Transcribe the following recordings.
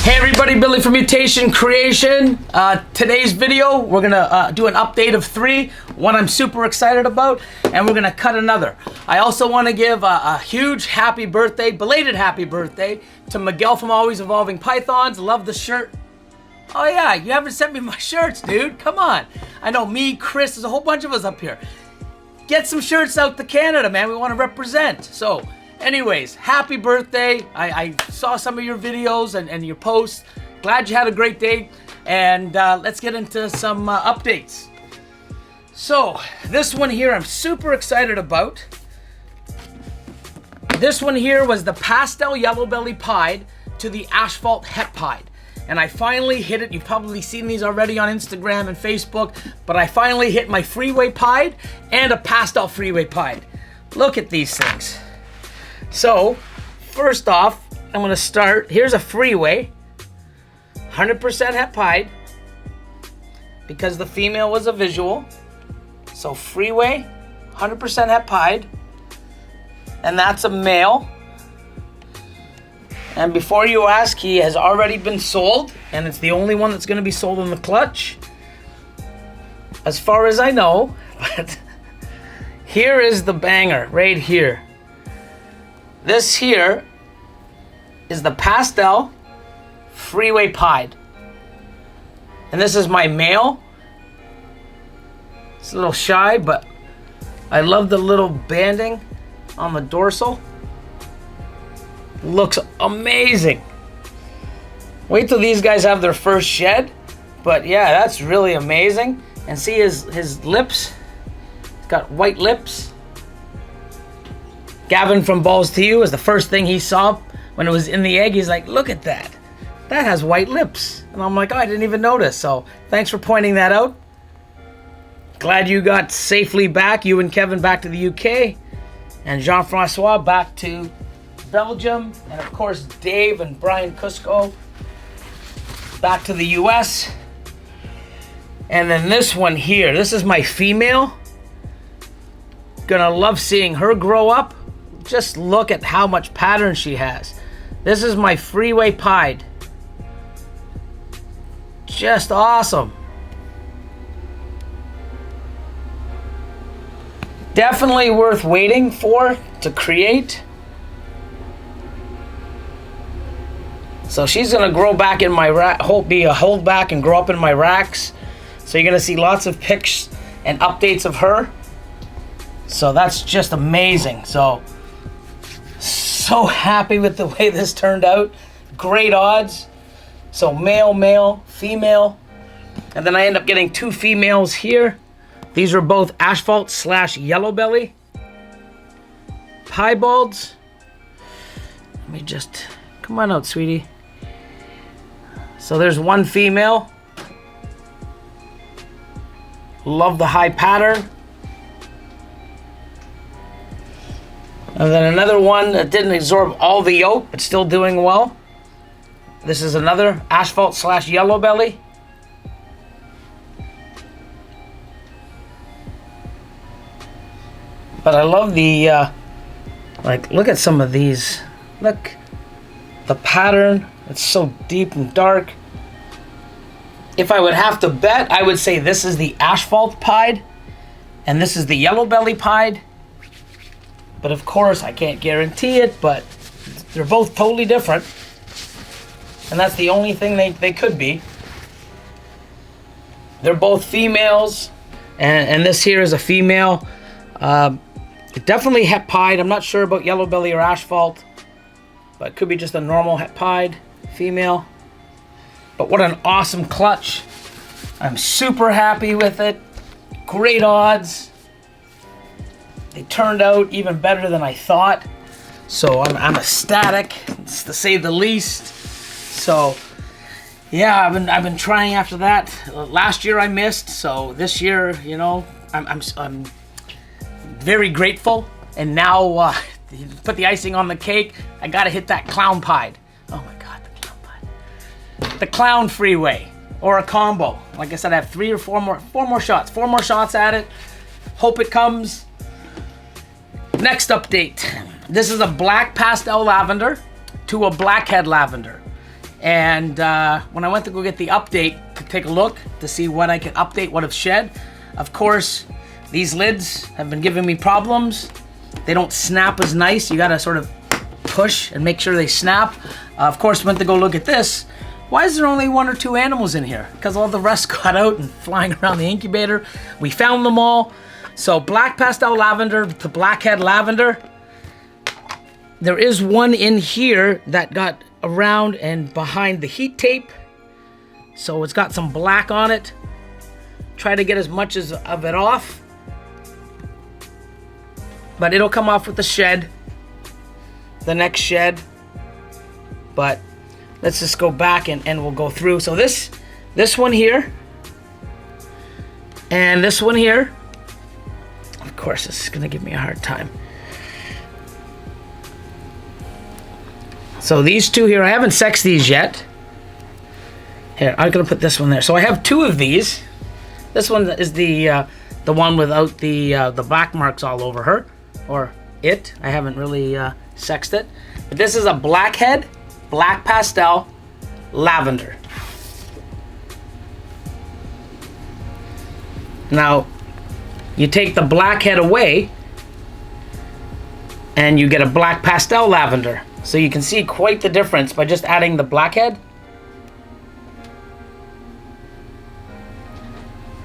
Hey everybody, Billy from Mutation Creation. Today's video, we're gonna do an update of 3, one I'm super excited about, and we're gonna cut another. I also want to give a huge happy birthday, belated happy birthday, to Miguel from Always Evolving Pythons. Love the shirt. Oh yeah, you haven't sent me my shirts, dude. Come on. I know me, Chris, there's a whole bunch of us up here. Get some shirts out to Canada, man. We want to represent. So, anyways, happy birthday. I saw some of your videos and your posts. Glad you had a great day. And let's get into some updates. So, this one here I'm super excited about. This one here was the Pastel Yellow Belly Pied to the Asphalt Het Pied. And I finally hit it. You've probably seen these already on Instagram and Facebook, but I finally hit my Freeway Pied and a Pastel Freeway Pied. Look at these things. So, first off, I'm gonna start. Here's a Freeway, 100% Het Pied, because the female was a visual. So Freeway, 100% Het Pied, and that's a male. And before you ask, he has already been sold, and it's the only one that's going to be sold in the clutch, as far as I know. But here is the banger, right here. This here is the Pastel Freeway Pied. And this is my male. It's a little shy, but I love the little banding on the dorsal. Looks amazing. Wait till these guys have their first shed. But yeah, that's really amazing. And see his lips. He's got white lips. Gavin from Balls to You is the first thing he saw when it was in the egg. He's like, look at that. That has white lips. And I'm like, oh, I didn't even notice. So thanks for pointing that out. Glad you got safely back. You and Kevin back to the UK. And Jean-Francois back to Belgium, and of course Dave and Brian Cusco back to the US. And then this one here, this is my female. Gonna love seeing her grow up. Just look at how much pattern she has. This is my Freeway Pied. Just awesome. Definitely worth waiting for to create. So she's gonna grow back in my rack, be a hold back and grow up in my racks. So you're gonna see lots of pics and updates of her. So that's just amazing. So happy with the way this turned out. Great odds. So male, female. And then I end up getting 2 females here. These are both Asphalt / Yellow Belly piebalds. Let me just, come on out, sweetie. So there's one female. Love the high pattern. And then another one that didn't absorb all the yolk, but still doing well. This is another Asphalt / Yellow Belly. But I love the, like, look at some of these. Look, the pattern. It's so deep and dark. If I would have to bet, I would say this is the Asphalt Pied, and this is the Yellow Belly Pied. But of course, I can't guarantee it, but they're both totally different. And that's the only thing they could be. They're both females, and this here is a female. Definitely Het Pied. I'm not sure about Yellow Belly or Asphalt, but it could be just a normal Het Pied female. But what an awesome clutch. I'm super happy with it. Great odds. They turned out even better than I thought. So I'm ecstatic, to say the least. So yeah, I've been trying after that. Last year I missed, so this year, you know, I'm very grateful. And now put the icing on the cake. I gotta hit that clown pied. Oh my God, the clown pied. The clown Freeway, or a combo. Like I said, I have 3 or 4 more shots. 4 more shots at it. Hope it comes. Next update. This is a black pastel lavender to a blackhead lavender. And when I went to go get the update to take a look to see what I could update, what have shed, of course, these lids have been giving me problems. They don't snap as nice. You gotta sort of push and make sure they snap. Of course, went to go look at this. Why is there only 1 or 2 animals in here? Because all the rest got out and flying around the incubator. We found them all. So black pastel lavender to blackhead lavender. There is one in here that got around and behind the heat tape. So it's got some black on it. Try to get as much of it off. But it'll come off with the shed. The next shed. But let's just go back and we'll go through. So this one here. And this one here. Of course, this is going to give me a hard time. So these two here, I haven't sexed these yet. Here, I'm going to put this one there. So I have 2 of these. This one is the one without the black marks all over her. Or it. I haven't really sexed it. But this is a blackhead, black pastel, lavender. Now, you take the blackhead away, and you get a black pastel lavender. So you can see quite the difference by just adding the blackhead.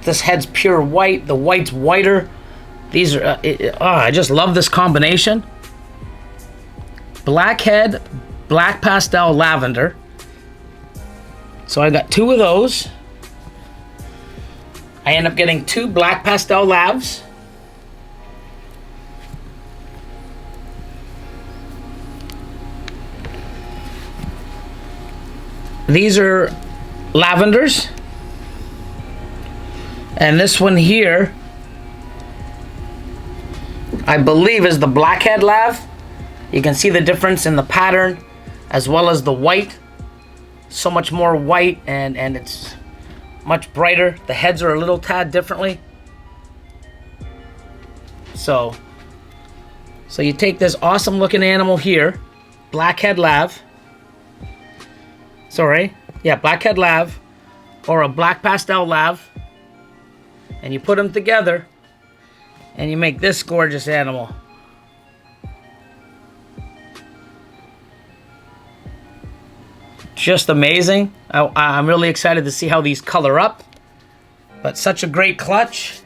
This head's pure white. The white's whiter. These are, I just love this combination. Blackhead, black pastel, lavender. So I got 2 of those. I end up getting 2 black pastel lavs. These are lavenders. And this one here, I believe, is the blackhead lav. You can see the difference in the pattern as well as the white. So much more white and it's much brighter. The heads are a little tad differently. So you take this awesome looking animal here, blackhead lav. Sorry, yeah, blackhead lav or a black pastel lav, and you put them together and you make this gorgeous animal. Just amazing. I'm really excited to see how these color up, but such a great clutch.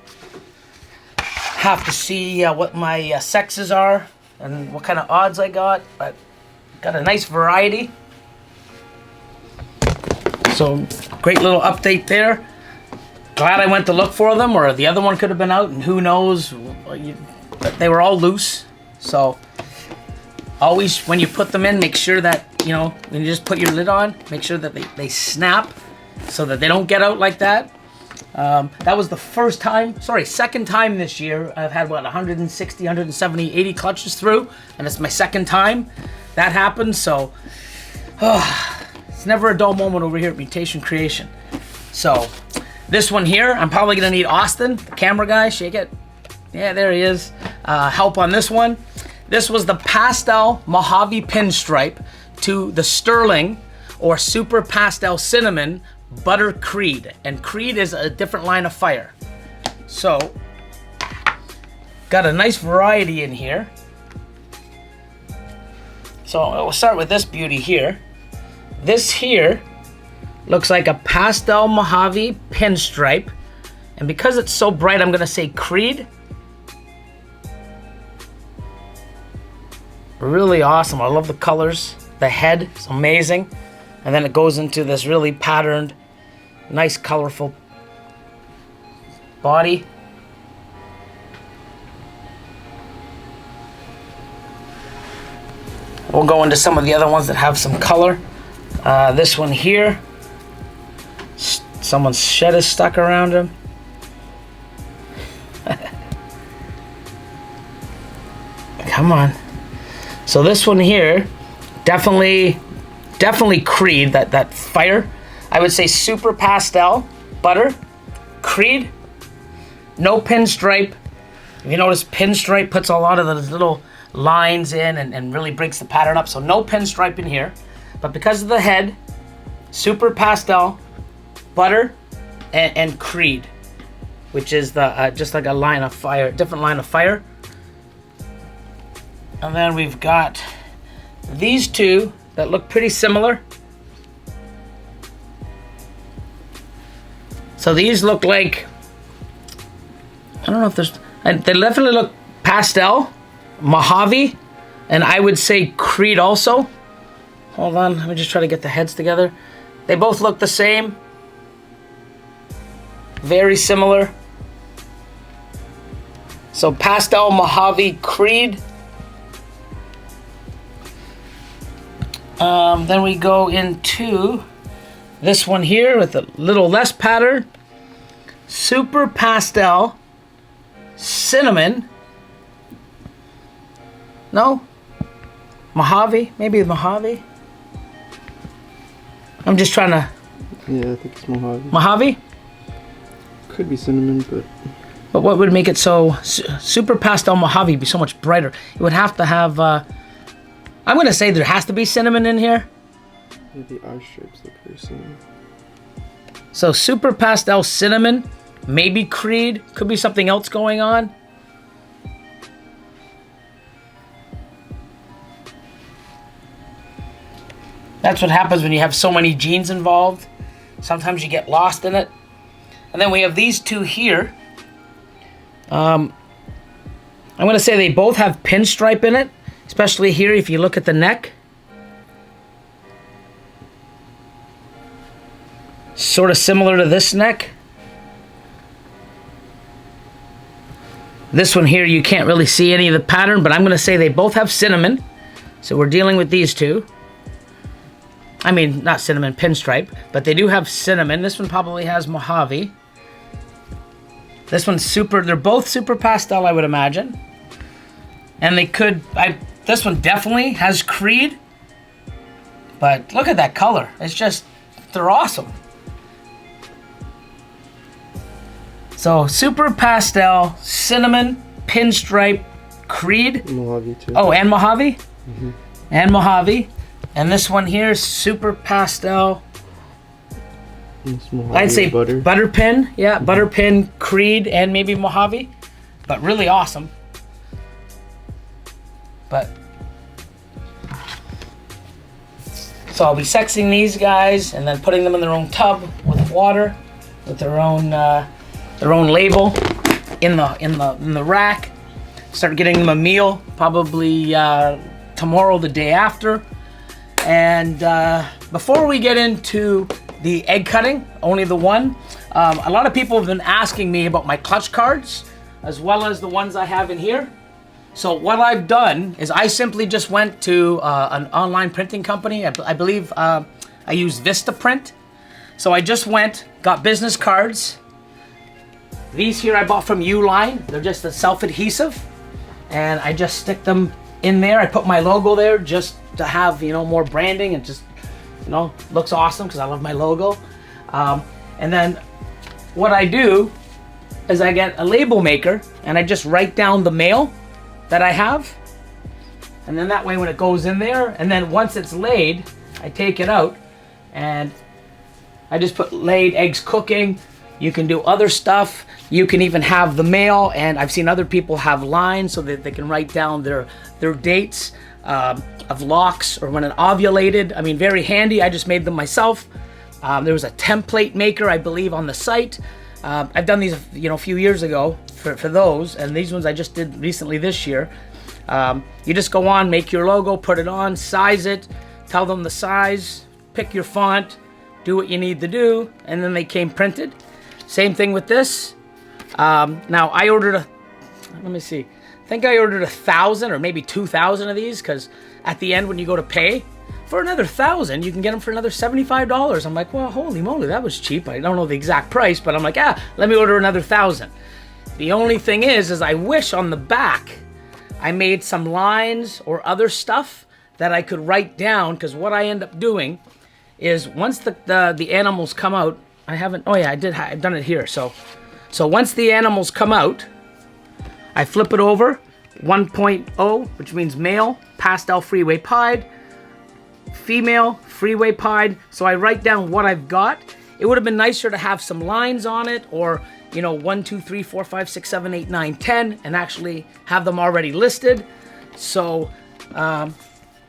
Have to see what my sexes are and what kind of odds I got, but got a nice variety. So great little update there. Glad I went to look for them, or the other one could have been out, and who knows. But they were all loose. So always when you put them in, make sure that, you know, when you just put your lid on, make sure that they snap so that they don't get out like that. That was the second time this year. I've had, 160, 170, 80 clutches through, and it's my second time that happened. So it's never a dull moment over here at Mutation Creation. So this one here, I'm probably gonna need Austin, the camera guy. Shake it. Yeah, there he is. Help on this one. This was the Pastel Mojave Pinstripe to the Sterling or Super Pastel Cinnamon Butter Creed. And Creed is a different line of fire. So, got a nice variety in here. So, we'll start with this beauty here. This here looks like a Pastel Mojave Pinstripe. And because it's so bright, I'm gonna say Creed. Really awesome. I love the colors. The head is amazing. And then it goes into this really patterned, nice colorful body. We'll go into some of the other ones that have some color. This one here, someone's shed is stuck around him. Come on. So this one here, definitely Creed, that fire. I would say Super Pastel, Butter, Creed, no pinstripe. If you notice, pinstripe puts a lot of those little lines in and really breaks the pattern up. So no pinstripe in here. But because of the head, Super Pastel, Butter, and Creed, which is the just like a line of fire, different line of fire. And then we've got these two that look pretty similar. So these look like, I don't know if there's, they definitely look pastel, Mojave, and I would say Creed also. Hold on, let me just try to get the heads together. They both look the same. Very similar. So Pastel, Mojave, Creed. Then we go into this one here with a little less pattern. Super Pastel, Cinnamon. No? Mojave? Maybe Mojave? I'm just trying to... Yeah, I think it's Mojave. Mojave? Could be cinnamon, but... But what would make it so... Super Pastel Mojave be so much brighter? It would have to have... I'm going to say there has to be cinnamon in here. Yeah, the eye stripes look very similar. So Super Pastel Cinnamon, maybe Creed, could be something else going on. That's what happens when you have so many genes involved. Sometimes you get lost in it. And then we have these two here. I'm going to say they both have pinstripe in it, especially here if you look at the neck. Sort of similar to this neck. This one here, you can't really see any of the pattern, but I'm going to say they both have cinnamon. So we're dealing with these two. I mean, not cinnamon, pinstripe, but they do have cinnamon. This one probably has Mojave. This one's super, they're both super pastel, I would imagine. And they could, this one definitely has Creed. But look at that color. It's just, they're awesome. So, super pastel, cinnamon, pinstripe, Creed. Mojave too. Oh, and Mojave? Mm-hmm. And Mojave. And this one here is super pastel. I'd say butter pin. Yeah, butter pin, Creed, and maybe Mojave. But really awesome. But so I'll be sexing these guys and then putting them in their own tub with water, with their own label in the rack. Start getting them a meal probably tomorrow, the day after. And before we get into the egg cutting, only the one, a lot of people have been asking me about my clutch cards as well as the ones I have in here. So what I've done is I simply just went to an online printing company. I believe I use Vistaprint. So I just went, got business cards. These here I bought from Uline. They're just a self-adhesive. And I just stick them in there. I put my logo there just to have, you know, more branding and just, you know, looks awesome because I love my logo. And then what I do is I get a label maker and I just write down the mail that I have. And then that way when it goes in there, and then once it's laid, I take it out and I just put laid eggs cooking. You can do other stuff. You can even have the mail, and I've seen other people have lines so that they can write down their dates of locks or when it ovulated. I mean, very handy. I just made them myself. There was a template maker, I believe, on the site. I've done these, you know, a few years ago for those, and these ones I just did recently this year. You just go on, make your logo, put it on, size it, tell them the size, pick your font, do what you need to do, and then they came printed. Same thing with this. Now I ordered let me see. I think I ordered 1,000 or maybe 2,000 of these because at the end when you go to pay for another 1,000, you can get them for another $75. I'm like, well, holy moly, that was cheap. I don't know the exact price, but I'm like, let me order another 1,000. The only thing is I wish on the back I made some lines or other stuff that I could write down, because what I end up doing is once the animals come out, I've done it here. So once the animals come out, I flip it over, 1.0, which means male, pastel freeway pied, female, Freeway pied, so I write down what I've got. It would have been nicer to have some lines on it, or, you know, 1, 2, 3, 4, 5, 6, 7, 8, 9, 10, and actually have them already listed. So,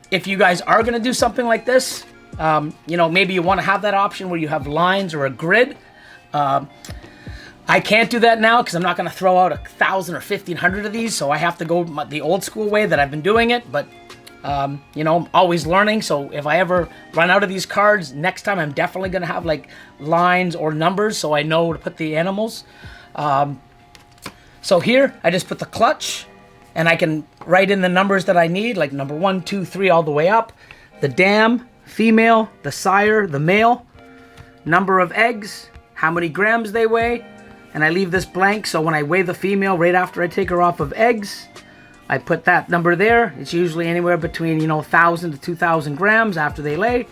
if you guys are going to do something like this, you know, maybe you want to have that option where you have lines or a grid. I can't do that now because I'm not going to throw out 1,000 or 1,500 of these, so I have to go the old school way that I've been doing it. But you know, I'm always learning, so if I ever run out of these cards, next time I'm definitely going to have like lines or numbers so I know to put the animals. So here, I just put the clutch, and I can write in the numbers that I need, like number 1, 2, 3, all the way up. The dam, female, the sire, the male, number of eggs, how many grams they weigh, and I leave this blank, so when I weigh the female right after I take her off of eggs, I put that number there. It's usually anywhere between, you know, 1,000 to 2,000 grams after they lay.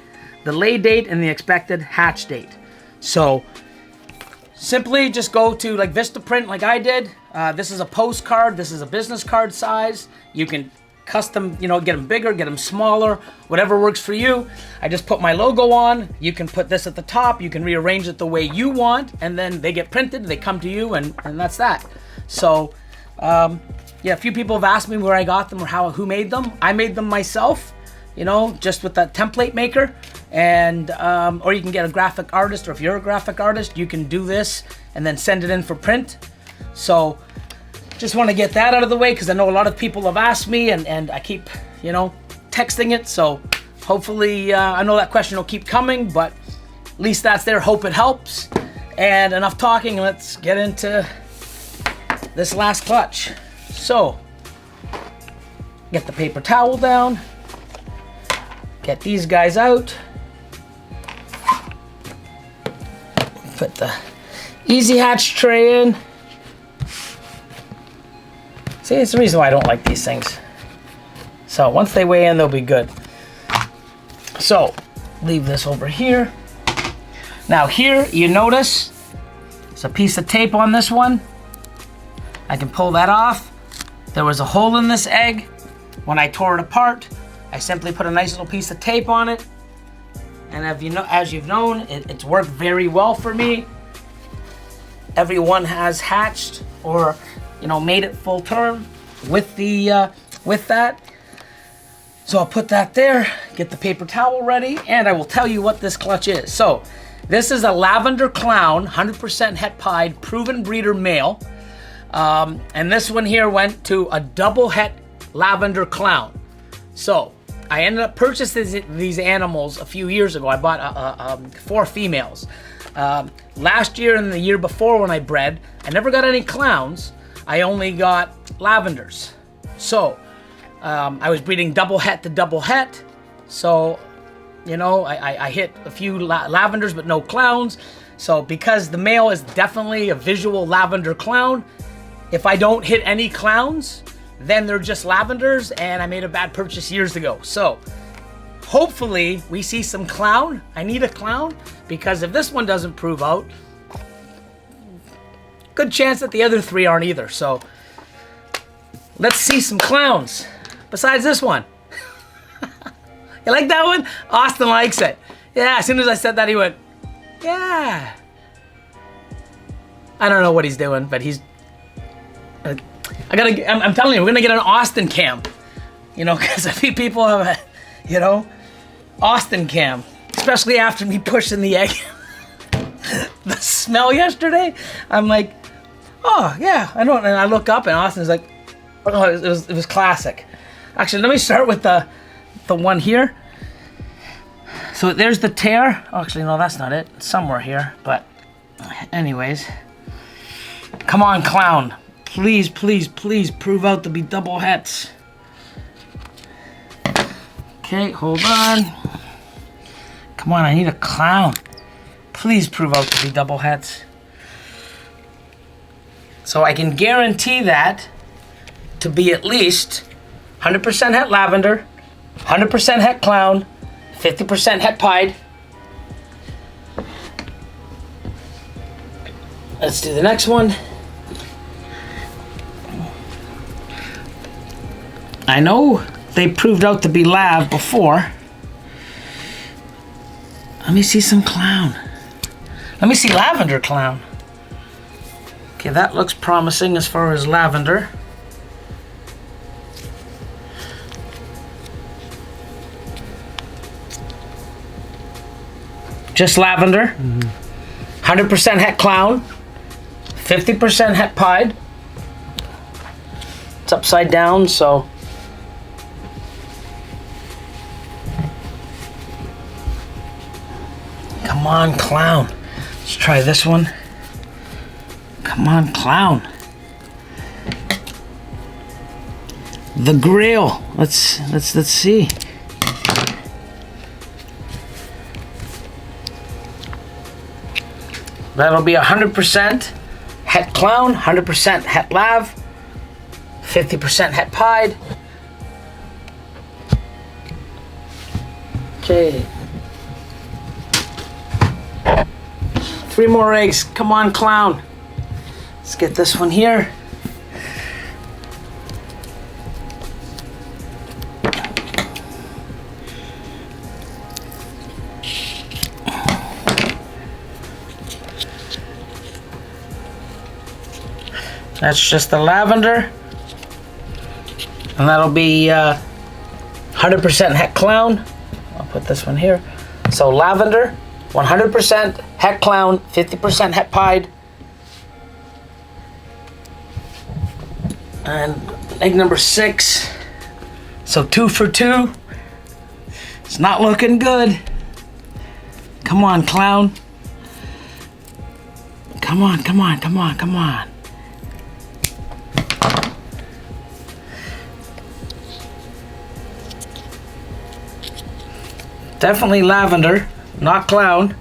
The lay date and the expected hatch date. So simply just go to like Vistaprint like I did. This is a postcard. This is a business card size. You can custom, you know, get them bigger, get them smaller, whatever works for you. I just put my logo on. You can put this at the top. You can rearrange it the way you want, and then they get printed. They come to you, and that's that. So, yeah, a few people have asked me where I got them or who made them. I made them myself, you know, just with that template maker. And, or you can get a graphic artist, or if you're a graphic artist, you can do this and then send it in for print. So just want to get that out of the way because I know a lot of people have asked me, and I keep, you know, texting it. So hopefully, I know that question will keep coming, but at least that's there. Hope it helps. And enough talking, let's get into this last clutch. So, get the paper towel down, get these guys out, put the Easy Hatch tray in. See, it's the reason why I don't like these things. So, once they weigh in, they'll be good. So, leave this over here. Now here, you notice, there's a piece of tape on this one. I can pull that off. There was a hole in this egg. When I tore it apart, I simply put a nice little piece of tape on it. And as you've known, it's worked very well for me. Everyone has hatched or, you know, made it full term with that. So I'll put that there, get the paper towel ready, and I will tell you what this clutch is. So this is a Lavender Clown, 100% het pied, proven breeder male. And this one here went to a double het Lavender Clown. So I ended up purchasing these animals a few years ago. I bought 4 females. Last year and the year before when I bred, I never got any clowns. I only got lavenders. So I was breeding double het to double het. So, you know, I hit a few lavenders but no clowns. So because the male is definitely a visual lavender clown, if I don't hit any clowns, then they're just lavenders, and I made a bad purchase years ago. So hopefully we see some clown. I need a clown, because if this one doesn't prove out, good chance that the other 3 aren't either. So let's see some clowns besides this one. You like that one? Austin likes it. Yeah, as soon as I said that, he went, yeah. I don't know what he's doing, but he's I'm telling you, we're gonna get an Austin cam, you know, because a few people have a, you know, Austin cam, especially after me pushing the egg. The smell yesterday, I'm like, oh yeah, I don't, and I look up and Austin's like, oh, it was classic. Actually, let me start with the one here. So there's the tear. Oh, actually, no, that's not it. It's somewhere here, but anyways, come on, clown. Please, please, please prove out to be double hets. Okay, hold on. Come on, I need a clown. Please prove out to be double hets. So I can guarantee that to be at least 100% het lavender, 100% het clown, 50% het pied. Let's do the next one. I know they proved out to be lav before. Let me see some clown. Let me see lavender clown. Okay, that looks promising as far as lavender. Just lavender. 100% het clown. 50% het pied. It's upside down, so. Come on, clown. Let's try this one. Come on, clown. The grail. Let's see. That'll be 100% het clown, 100% het lav, 50% het pied. Okay. 3 more eggs. Come on, clown. Let's get this one here. That's just the lavender. And that'll be 100% het clown. I'll put this one here. So lavender, 100% het clown, 50% het pied. And egg number 6. So 2 for 2. It's not looking good. Come on, clown. Come on, come on, come on, come on. Definitely lavender, not clown.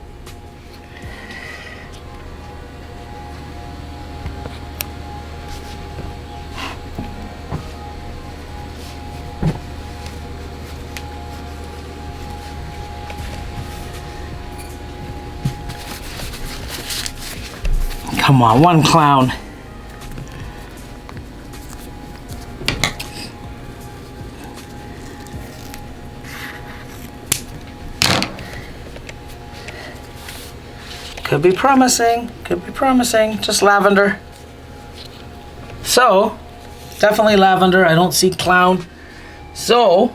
Come on, one clown. Could be promising, could be promising. Just lavender. So, definitely lavender. I don't see clown. So,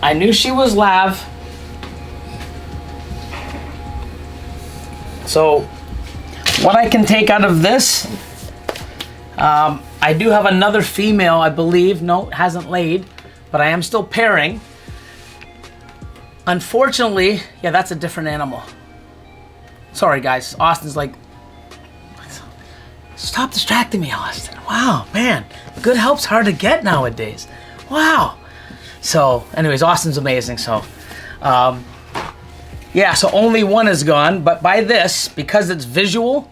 I knew she was lav. So, what I can take out of this, I do have another female, I believe. No, it hasn't laid, but I am still pairing. Unfortunately, yeah, that's a different animal. Sorry, guys. Austin's like, stop distracting me, Austin. Wow, man. Good help's hard to get nowadays. Wow. So, anyways, Austin's amazing. So, yeah, so only one is gone. But by this, because it's visual,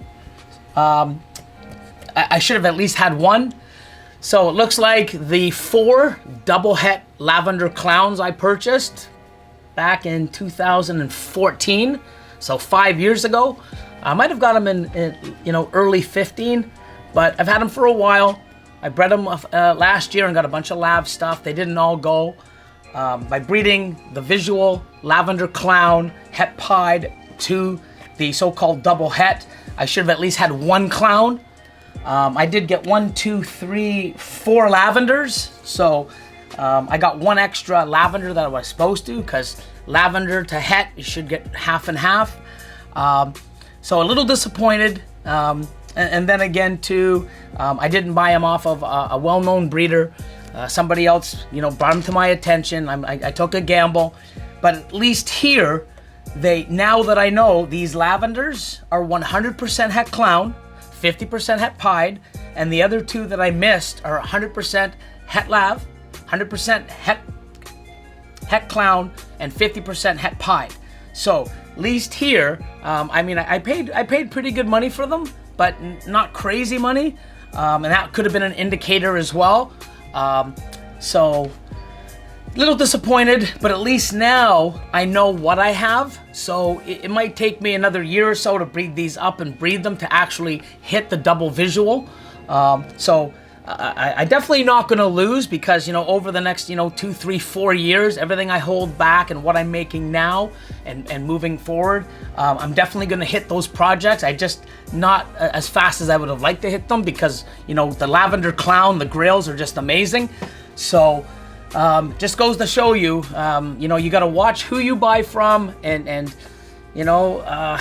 I should have at least had one. So it looks like the 4 double het lavender clowns I purchased back in 2014, so 5 years ago. I might have got them in early 15, but I've had them for a while. I bred them last year and got a bunch of lav stuff. They didn't all go. By breeding the visual lavender clown het pied to the so-called double het, I should have at least had one clown. I did get 1, 2, 3, 4 lavenders, so I got one extra lavender that I was supposed to, because lavender to het, you should get half and half. So a little disappointed. And then again, too, I didn't buy them off of a well-known breeder. Somebody else, brought them to my attention. I took a gamble. But at least here, now that I know these lavenders are 100% het clown, 50% het pied, and the other 2 that I missed are 100% het lav, 100% het clown, and 50% het pied. So at least here, I paid pretty good money for them, but not crazy money, and that could have been an indicator as well. So a little disappointed, but at least now I know what I have. So it might take me another year or so to breed these up and breed them to actually hit the double visual. So I definitely not going to lose because, you know, over the next, you know, 2, 3, 4 years, everything I hold back and what I'm making now and moving forward, I'm definitely going to hit those projects. I just not as fast as I would have liked to hit them because, you know, the Lavender Clown, the grails are just amazing. So just goes to show you, you know, you got to watch who you buy from and you know, I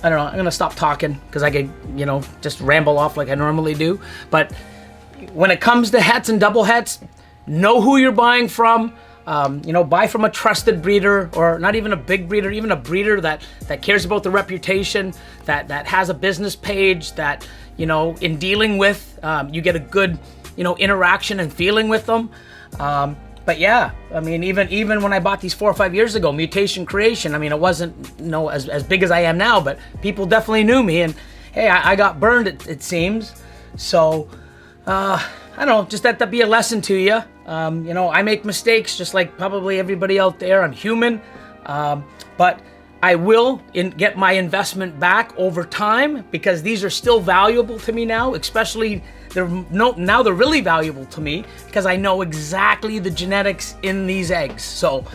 don't know, I'm going to stop talking because I could, you know, just ramble off like I normally do. But when it comes to hets and double hets, know who you're buying from. You know, buy from a trusted breeder, or not even a big breeder, even a breeder that cares about the reputation, that has a business page, that, you know, in dealing with, you get a good, you know, interaction and feeling with them. But yeah, I mean, even when I bought these 4 or 5 years ago, Mutation Creation, I mean, it wasn't, you know, as big as I am now, but people definitely knew me, and hey, I got burned, it seems. So, I don't know, just let that be a lesson to you. You know, I make mistakes just like probably everybody out there. I'm human, but I will get my investment back over time because these are still valuable to me now, especially now they're really valuable to me because I know exactly the genetics in these eggs. So,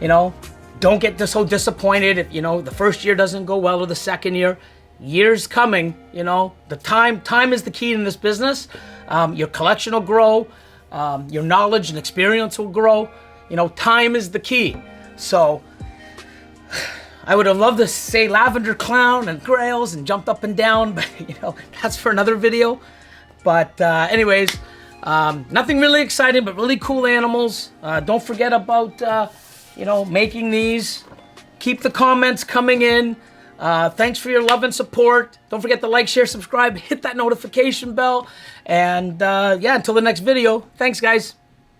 you know, don't get so disappointed if, you know, the first year doesn't go well or the second year. Years coming, you know, the time is the key in this business. Your collection will grow, your knowledge and experience will grow. You know, time is the key. So I would have loved to say Lavender Clown and Grails and jumped up and down, but you know, that's for another video. But anyways, nothing really exciting, but really cool animals. Don't forget about, you know, making these. Keep the comments coming in. Thanks for your love and support. Don't forget to like, share, subscribe, hit that notification bell. And yeah, until the next video. Thanks, guys.